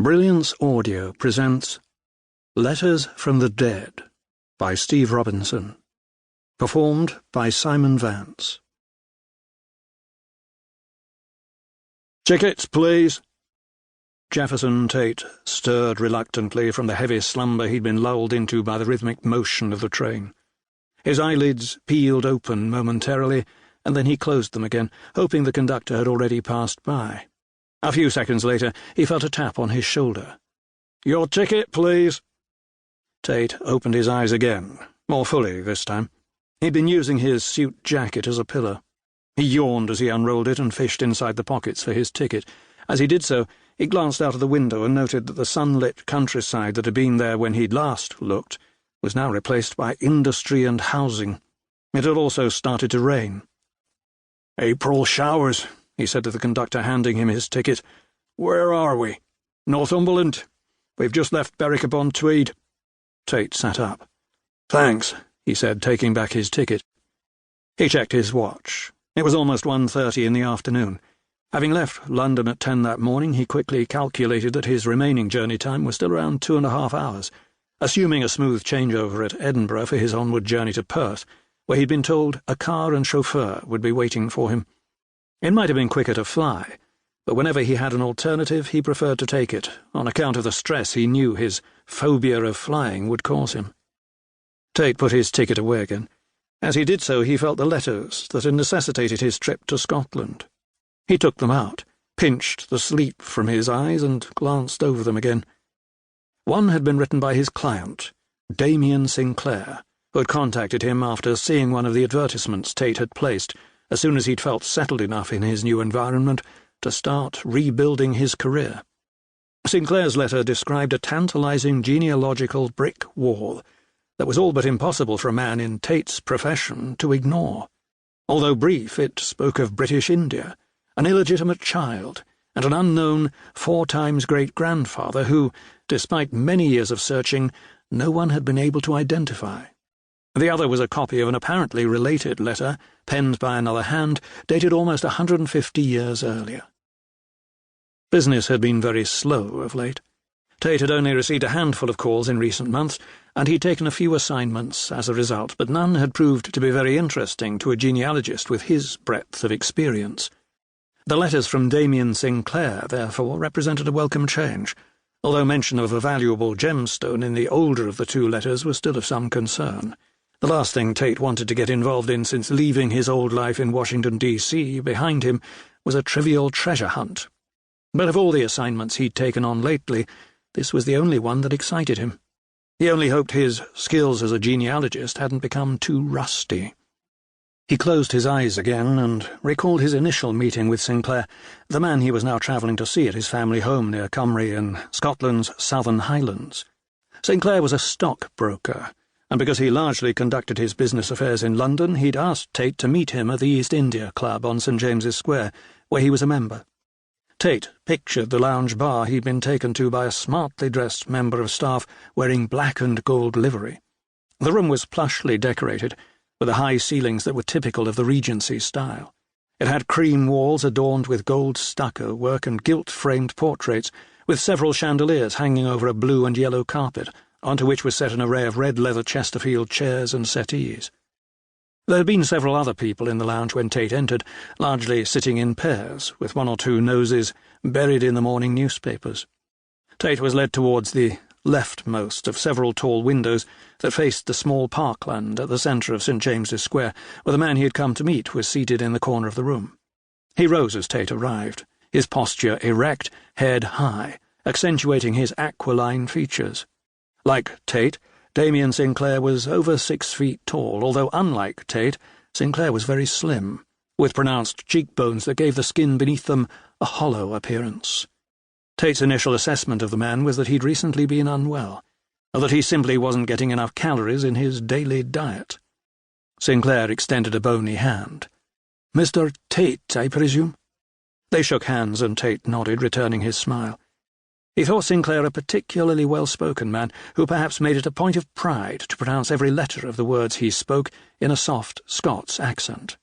Brilliance Audio presents Letters from the Dead by Steve Robinson, performed by Simon Vance. "Tickets, please." Jefferson Tayte stirred reluctantly from the heavy slumber he'd been lulled into by the rhythmic motion of the train. His eyelids peeled open momentarily, and then he closed them again, hoping the conductor had already passed by. A few seconds later, he felt a tap on his shoulder. "Your ticket, please." Tayte opened his eyes again, more fully this time. He'd been using his suit jacket as a pillow. He yawned as he unrolled it and fished inside the pockets for his ticket. As he did so, he glanced out of the window and noted that the sunlit countryside that had been there when he'd last looked was now replaced by industry and housing. It had also started to rain. "April showers," he said to the conductor, handing him his ticket. "Where are we?" "Northumberland. We've just left Berwick-upon-Tweed." Tayte sat up. "Thanks," he said, taking back his ticket. He checked his watch. It was almost 1:30 in the afternoon. Having left London at 10 that morning, he quickly calculated that his remaining journey time was still around 2.5 hours, assuming a smooth changeover at Edinburgh for his onward journey to Perth, where he'd been told a car and chauffeur would be waiting for him. It might have been quicker to fly, but whenever he had an alternative, he preferred to take it, on account of the stress he knew his phobia of flying would cause him. Tayte put his ticket away again. As he did so, he felt the letters that had necessitated his trip to Scotland. He took them out, pinched the sleep from his eyes, and glanced over them again. One had been written by his client, Damien Sinclair, who had contacted him after seeing one of the advertisements Tayte had placed, as soon as he'd felt settled enough in his new environment to start rebuilding his career. Sinclair's letter described a tantalizing genealogical brick wall that was all but impossible for a man in Tayte's profession to ignore. Although brief, it spoke of British India, an illegitimate child, and an unknown 4-times great-grandfather who, despite many years of searching, no one had been able to identify. The other was a copy of an apparently related letter, penned by another hand, dated almost 150 years earlier. Business had been very slow of late. Tayte had only received a handful of calls in recent months, and he'd taken a few assignments as a result, but none had proved to be very interesting to a genealogist with his breadth of experience. The letters from Damien Sinclair, therefore, represented a welcome change, although mention of a valuable gemstone in the older of the two letters was still of some concern. The last thing Tayte wanted to get involved in since leaving his old life in Washington, D.C. behind him was a trivial treasure hunt. But of all the assignments he'd taken on lately, this was the only one that excited him. He only hoped his skills as a genealogist hadn't become too rusty. He closed his eyes again and recalled his initial meeting with Sinclair, the man he was now travelling to see at his family home near Cymru in Scotland's southern Highlands. Sinclair was a stockbroker, and because he largely conducted his business affairs in London, he'd asked Tayte to meet him at the East India Club on St. James's Square, where he was a member. Tayte pictured the lounge bar he'd been taken to by a smartly dressed member of staff wearing black and gold livery. The room was plushly decorated, with the high ceilings that were typical of the Regency style. It had cream walls adorned with gold stucco work and gilt-framed portraits, with several chandeliers hanging over a blue and yellow carpet, onto which was set an array of red leather Chesterfield chairs and settees. There had been several other people in the lounge when Tayte entered, largely sitting in pairs, with one or two noses buried in the morning newspapers. Tayte was led towards the leftmost of several tall windows that faced the small parkland at the centre of St. James's Square, where the man he had come to meet was seated in the corner of the room. He rose as Tayte arrived, his posture erect, head high, accentuating his aquiline features. Like Tayte, Damien Sinclair was over 6 feet tall, although unlike Tayte, Sinclair was very slim, with pronounced cheekbones that gave the skin beneath them a hollow appearance. Tayte's initial assessment of the man was that he'd recently been unwell, or that he simply wasn't getting enough calories in his daily diet. Sinclair extended a bony hand. "Mr. Tayte, I presume?" They shook hands, and Tayte nodded, returning his smile. He thought Sinclair a particularly well-spoken man, who perhaps made it a point of pride to pronounce every letter of the words he spoke in a soft Scots accent.